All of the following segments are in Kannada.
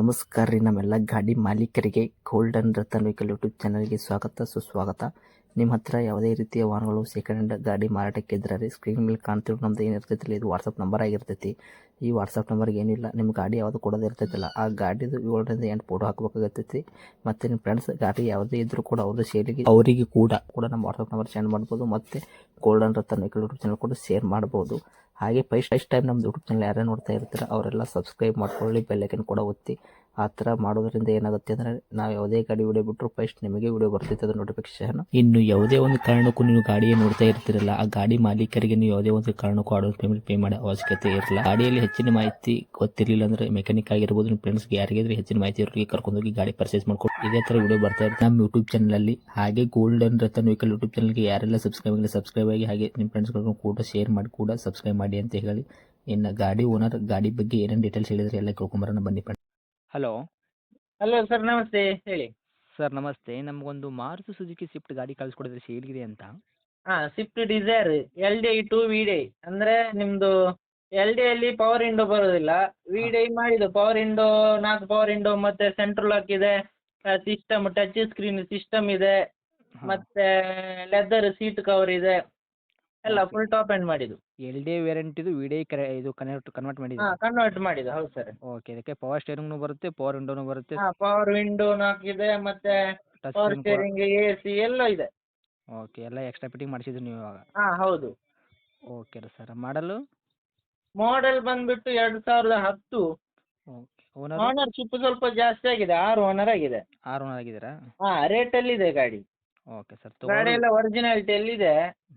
ನಮಸ್ಕಾರ ರೀ ನಮ್ಮೆಲ್ಲ ಗಾಡಿ ಮಾಲೀಕರಿಗೆ ಗೋಲ್ಡನ್ ರತನ್ ವೆಹಿಕಲ್ ಯೂಟ್ಯೂಬ್ ಚಾನಲ್ಗೆ ಸ್ವಾಗತ ಸುಸ್ವಾಗತ. ನಿಮ್ಮ ಹತ್ರ ಯಾವುದೇ ರೀತಿಯ ವಾಹನಗಳು ಸೆಕೆಂಡ್ ಹ್ಯಾಂಡ್ ಗಾಡಿ ಮಾರಾಟಕ್ಕೆ ಇದ್ರೆ ರೀ ಸ್ಕ್ರೀನ್ ಮೇಲೆ ಕಾಣ್ತಿರೋ ನಮ್ದು ಏನಿರ್ತೈತಿಲ್ಲ ಇದು ವಾಟ್ಸಪ್ ನಂಬರ್ ಆಗಿರ್ತೈತಿ. ಈ ವಾಟ್ಸಪ್ ನಂಬರ್ಗೆ ಏನಿಲ್ಲ ನಿಮ್ಮ ಗಾಡಿ ಯಾವುದು ಕೊಡೋದು ಇರ್ತೈತಿಲ್ಲ ಆ ಗಾಡಿದು 7ರಿಂದ 8 ಫೋಟೋ ಹಾಕಬೇಕಾಗತ್ತೈತಿ. ಮತ್ತು ನಿಮ್ಮ ಫ್ರೆಂಡ್ಸ್ ಗಾಡಿ ಯಾವುದೇ ಇದ್ರೂ ಕೂಡ ಅವ್ರದ್ದು ಸೇಲಿಗೆ ಅವರಿಗೆ ಕೂಡ ನಮ್ಮ ವಾಟ್ಸಪ್ ನಂಬರ್ ಸೆಂಡ್ ಮಾಡ್ಬೋದು. ಮತ್ತು golden Ratan vehicle YouTube channel ಕೂಡ ಶೇರ್ ಮಾಡ್ಬೋದು. ಹಾಗೆ ಫಸ್ಟ್ ಟೈಮ್ ನಮ್ಮ ಯೂಟ್ಯೂಬ್ ಚಾನಲ್ ಯಾರೇ ನೋಡ್ತಾ ಇರ್ತಾರೆ ಅವರೆಲ್ಲ ಸಬ್ಸ್ಕ್ರೈಬ್ ಮಾಡ್ಕೊಳ್ಳಿ, ಬೆಲ್ ಐಕನ್ ಕೂಡ ಒತ್ತಿ. ಆ ಥರ ಮಾಡೋದ್ರಿಂದ ಏನಾಗುತ್ತೆ ಅಂದರೆ ನಾವು ಯಾವುದೇ ಗಾಡಿ ವಿಡಿಯೋ ಬಿಟ್ಟರು ಫಸ್ಟ್ ನಿಮಗೆ ವಿಡಿಯೋ ಬರ್ತೈತೆ ಅದು ನೋಟಿಫಿಕೇಶನ್. ಇನ್ನು ಯಾವುದೇ ಒಂದು ಕಾರಣಕ್ಕೂ ನೀವು ಗಾಡಿயை ನೋಡ್ತಾ ಇರ್ತಿರಲ್ಲ ಆ ಗಾಡಿ ಮಾಲೀಕರಿಗೆ ನೀವು ಯಾವುದೇ ಒಂದು ಕಾರಣಕ್ಕೂ ಅಡ್ವಾನ್ಸ್ ಪೇಮೆಂಟ್ ಪೇ ಮಾಡೋ ಅವಶ್ಯಕತೆ ಇರಲ್ಲ. ಗಾಡಿಯಲ್ಲಿ ಹೆಚ್ಚಿನ ಮಾಹಿತಿ ಗೊತ್ತಿರಲಿಲ್ಲ ಅಂದರೆ ಮೆಕ್ಯಾನಿಕ್ ಆಗಿರ್ಬೋದು, ನಿಮ್ಮ ಫ್ರೆಂಡ್ಸ್ಗೆ ಯಾರಿಗಾದ್ರೆ ಹೆಚ್ಚಿನ ಮಾಹಿತಿ ಇರೋರಿಗೆ ಕರ್ಕೊಂಡೋಗಿ ಗಾಡಿ ಪರ್ಚೇಸ್ ಮಾಡ್ಕೊಂಡು ಇದೇ ಥರ ವಿಡಿಯೋ ಬರ್ತಾ ಇರುತ್ತೆ ನಮ್ಮ ಯೂಟ್ಯೂಬ್ ಚಾನಲಲ್ಲಿ. ಹಾಗೆ ಗೋಲ್ಡನ್ ರತನ್ ವೆಹಿಕಲ್ ಯೂಟ್ಯೂಬ್ ಚಾನಲ್ಗೆ ಯಾರೆಲ್ಲ ಸಬ್ಸ್ಕ್ರೈಬ್ ಆಗಿ ಹಾಗೆ ನಿಮ್ಮ ಫ್ರೆಂಡ್ಸ್ಗಳನ್ನು ಕೂಡ ಶೇರ್ ಮಾಡಿ ಕೂಡ ಸಬ್ಸ್ಕ್ರೈಬ್ ಮಾಡಿ ಅಂತ ಹೇಳಿ. ಇನ್ನು ಗಾಡಿ ಓನರ್ ಗಾಡಿ ಬಗ್ಗೆ ಏನೇನು ಡೀಟೇಲ್ಸ್ ಹೇಳಿದ್ರೆ ಎಲ್ಲ ಕೇಳ್ಕೊಂಬರೋಣ ಬನ್ನಿ. ಹಲೋ ಹಲೋ ಸರ್, ನಮಸ್ತೆ. ಹೇಳಿ. ಸರ್ ನಮಸ್ತೆ. ನಮಗೊಂದು ಮಾರುತಿ ಸುಜುಕಿ ಸ್ವಿಫ್ಟ್ ಗಾಡಿ ಕಳಿಸ್ಕೊಡಿದ್ರೆ ಸೇಲ್ಗಿದೆ ಅಂತ. Swift Dzire LDI to VDI ಅಂದರೆ ನಿಮ್ಮದು LDIಯಲ್ಲಿ ಪವರ್ ವಿಂಡೋ ಬರೋದಿಲ್ಲ. VDI ಮಾಡಿದ್ದು ಪವರ್ ವಿಂಡೋ, 4 ಪವರ್ ವಿಂಡೋ ಮತ್ತು ಸೆಂಟ್ರಲ್ ಲಾಕ್ ಇದೆ, ಸಿಸ್ಟಮ್ ಟಚ್ ಸ್ಕ್ರೀನ್ ಸಿಸ್ಟಮ್ ಇದೆ, ಮತ್ತು ಲೆದರ್ ಸೀಟ್ ಕವರ್ ಇದೆ, ಎಲ್ಲ ಫುಲ್ ಟಾಪ್ ಎಂಡ್ ಮಾಡಿದ್ದು. LDI ವೇರಿಯಂಟ್ ಇದು VDI ಇದು ಕನ್ವರ್ಟ್ ಮಾಡಿದೆ. ಕನ್ವರ್ಟ್ ಮಾಡಿದ್ದು, ಹೌದು ಸರ್. ಓಕೆ, ಇದಕ್ಕೆ ಪವರ್ ಸ್ಟೇರಿಂಗ್ನು ಬರುತ್ತೆ, ಪವರ್ ವಿಂಡೋನು ಬರುತ್ತೆ, ಪವರ್ ವಿಂಡೋ 4 ಇದೆ, ಮತ್ತು ಟಚ್ ಪವರ್ ಸ್ಕ್ರೀನ್ ಕೂಡ. ಸ್ಟೇರಿಂಗ್, AC ಎಲ್ಲ ಇದೆ. ಓಕೆ, ಎಲ್ಲ ಎಕ್ಸ್ಟ್ರಾ ಫಿಟ್ಟಿಂಗ್ ಮಾಡಿಸಿದ್ರು ನೀವು ಇವಾಗ. ಹೌದು. ಓಕೆ ರೀ ಸರ್. ಮಾಡಲು ಮಾಡೆಲ್ ಬಂದ್ಬಿಟ್ಟು 2010. ಓಕೆ. ಓನರ್ ಓನರ್ಶಿಪ್ ಸ್ವಲ್ಪ ಜಾಸ್ತಿ ಆಗಿದೆ, 6 ಓನರ್ ಆಗಿದೆ. 6 ಓನರ್ ಆಗಿದ್ದೀರಾ? ರೇಟಲ್ಲಿ ಇದೆ ಗಾಡಿ. Okay sir. ಗಾಡಿ ಎಲ್ಲ ಒರಿಜಿನಾಲಿಟಿ ಎಲ್ಲಿದೆ,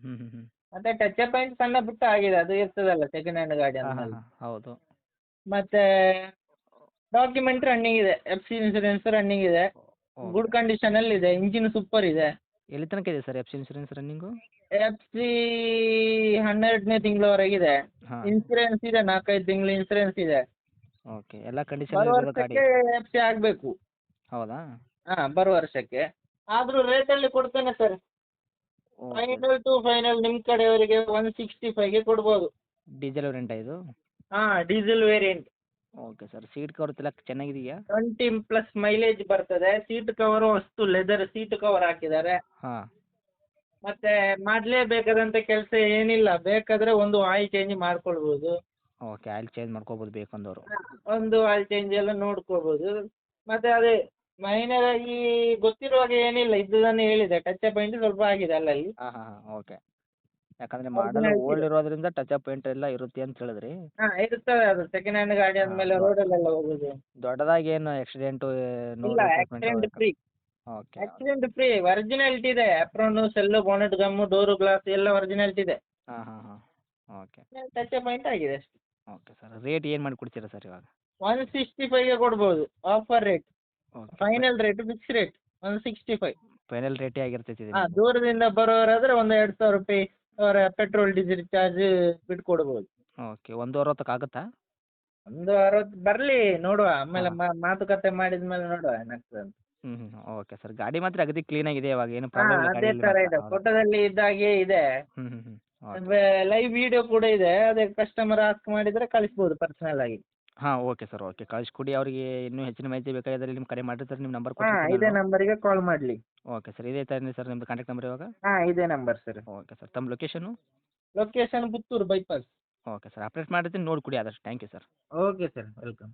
ಹ್ಞೂ ಮತ್ತೆ ಟಚ್ ಪಾಯಿಂಟ್ ಸಣ್ಣ ಪುಟ್ಟ ಆಗಿದೆ, ಅದು ಇರ್ತದಲ್ಲ ಸೆಕೆಂಡ್ ಹ್ಯಾಂಡ್ ಗಾಡಿ ಅಂದ್ಮೇಲೆ. ಹೌದು. ಮತ್ತೆ ಡಾಕ್ಯುಮೆಂಟ್ ರನ್ನಿಂಗ್ ಇದೆ, FC ಇನ್ಸೂರೆನ್ಸ್ ರನ್ನಿಂಗ್ ಇದೆ, ಗುಡ್ ಕಂಡೀಷನ್ ಅಲ್ಲಿ ಇದೆ, ಇಂಜಿನ್ ಸೂಪರ್ ಇದೆ. ಎಲ್ಲಿ ತನಕ ಇದೆ sir FC insurance running? FC 12ನೇ ತಿಂಗಳವರೆಗಿದೆ. ಹಾಂ. ಇನ್ಸೂರೆನ್ಸ್ ಇದೆ, 4-5 ತಿಂಗಳು ಇನ್ಸೂರೆನ್ಸ್ ಇದೆ. ಓಕೆ, ಎಲ್ಲ ಕಂಡೀಷನ್ ಬರೋ ಇರೋದು ಗಾಡಿ? ವರ್ಷಕ್ಕೆ FC ಆಗಬೇಕು. ಹೌದಾ? ಬರೋ ವರ್ಷಕ್ಕೆ. ಆದ್ರೂ ರೇಟಲ್ಲಿ ಕೊಡ್ತೇನೆ sir. Okay. Final to final ನಿಮ್ಮ ಕಡೆಯವರಿಗೆ 165ಗೆ ಕೊಡ್ಬೋದು. ಡೀಸೆಲ್ ವೇರಿಯಂಟಾ ಇದು? Diesel variant. Okay sir. Seat cover ಎಲ್ಲ ಚೆನ್ನಾಗಿದೆಯಾ? 20+ ಮೈಲೇಜ್ ಬರ್ತದೆ. ಸೀಟ್ ಕವರು ಅಷ್ಟು ಲೆದರ್ ಸೀಟ್ ಕವರ್ ಹಾಕಿದ್ದಾರೆ. ಹಾಂ. ಮತ್ತೆ ಮಾಡಲೇಬೇಕಾದಂಥ ಕೆಲಸ ಏನಿಲ್ಲ, ಬೇಕಾದ್ರೆ ಒಂದು ಆಯಿಲ್ ಚೇಂಜ್ ಮಾಡ್ಕೊಳ್ಬೋದು. ಓಕೆ, ಆಯಿಲ್ ಚೇಂಜ್ ಮಾಡ್ಕೋಬೋದು ಬೇಕಂದವರು. ಒಂದು ಆಯಿಲ್ ಚೇಂಜ್ ಎಲ್ಲ ನೋಡ್ಕೋಬೋದು. ಮತ್ತೆ ಅದೇ ಮೈನರ್ ಆಗಿ ಗೊತ್ತಿರುವಾಗ ಏನಿಲ್ಲ, ಇದ್ದುದನ್ನು ಹೇಳಿದೆ. ಟಚ್ ಪಾಯಿಂಟ್ ಸ್ವಲ್ಪ ಆಗಿದೆ ಅಲ್ಲಲ್ಲಿ. ಹಾಂ. ಓಕೆ. ಯಾಕಂದರೆ ಮಾಡಲ್ ಓಲ್ಡ್ ಇರೋದ್ರಿಂದ ಟಚ್ ಅಪ್ ಪೇಂಟ್ ಎಲ್ಲ ಇರುತ್ತೆ ಅಂತ ಹೇಳಿದ್ರಿ. ಇರ್ತದೆ, ಅದು ಸೆಕೆಂಡ್ ಹ್ಯಾಂಡ್ ಗಾಡಿ ಅಂದಮೇಲೆ ರೋಡಲ್ಲೆಲ್ಲ ಹೋಗೋದು. ದೊಡ್ಡದಾಗಿ ಏನು ಆಕ್ಸಿಡೆಂಟು ಇಲ್ಲ, accident free. Okay. Accident free, originality ಇದೆ. Apron, cell, bonnet gum, door, glass ಎಲ್ಲ ಒರಿಜಿನಾಲಿಟಿ ಇದೆ. ಹಾಂ. ಓಕೆ. ಟಚ್ ಪಾಯಿಂಟ್ ಆಗಿದೆ ಅಷ್ಟೇ. Okay sir. ರೇಟ್ ಏನು ಮಾಡಿ ಕೊಡ್ತೀರಾ ಸರ್ ಇವಾಗ? 165ಗೆ ಕೊಡ್ಬೋದು. Offer rate. Okay. Final rate fix rate 165. Final ರೇಟೇ ಆಗಿರ್ತೈತಿ ಇದು? ದೂರದಿಂದ ಬರೋರಾದ್ರೆ ಒಂದು 2,000 ರೂಪಾಯಿ ಅವರ ಪೆಟ್ರೋಲ್ ಡೀಸೆಲ್ ಚಾರ್ಜ್ ಬಿಟ್ಕೊಡ್ಬೋದು. ಓಕೆ. 160ಕ್ಕೆ ಆಗುತ್ತಾ? 160 ಬರಲಿ, ನೋಡುವ. ಆಮೇಲೆ ಮಾತುಕತೆ ಮಾಡಿದ್ಮೇಲೆ ನೋಡುವ ಏನಾಗ್ತದೆ ಅಂತ. Okay sir. ಗಾಡಿ ಮಾತ್ರ ಅಗದಿ ಕ್ಲೀನ್ ಆಗಿದೆ ಇವಾಗ, ಏನು ಪ್ರಾಬ್ಲಮ್ ಇಲ್ಲ ಅದೇ ಥರ ಇದೆ, ಫೋಟೋದಲ್ಲಿ ಇದ್ದಾಗೆ ಇದೆ. ಓಕೆ. ಲೈವ್ ವಿಡಿಯೋ ಕೂಡ ಇದೆ. ಅದೇ ಕಸ್ಟಮರ್ ಆಸ್ಕ್ ಮಾಡಿದರೆ ಕಳಿಸ್ಬೋದು ಪರ್ಸನಲ್ ಆಗಿ. ಹಾಂ. Okay sir. ಓಕೆ, ಕಳಿಸ್ಕೊಡಿ. ಅವರಿಗೆ ಇನ್ನೂ ಹೆಚ್ಚಿನ ಮಾಹಿತಿ ಬೇಕಾಗಿದ್ದರೆ ನಿಮ್ಮ ಕರೆ ಮಾಡಿರ್ತಾರೆ, ನಿಮ್ಮ ನಂಬರ್ ಇದೇ ಕೊಟ್ಟಿರ್ತೀನಿ. ನಂಬರಿಗೆ ಕಾಲ್ ಮಾಡಲಿ. Okay sir. ಇದೇ ತಾನೇ ಸರ್ ನಿಮ್ಮದು ಕಾಂಟ್ಯಾಕ್ಟ್ ನಂಬರ್ ಇವಾಗ? ಇದೇ ನಂಬರ್ ಸರ್. Okay sir. ತಮ್ಮ location? Location Puttur bypass. Okay sir. Update ಮಾಡಿರ್ತೀನಿ, ನೋಡಿ ಕೊಡಿ ಆದಷ್ಟು. Thank you sir. Okay sir, welcome.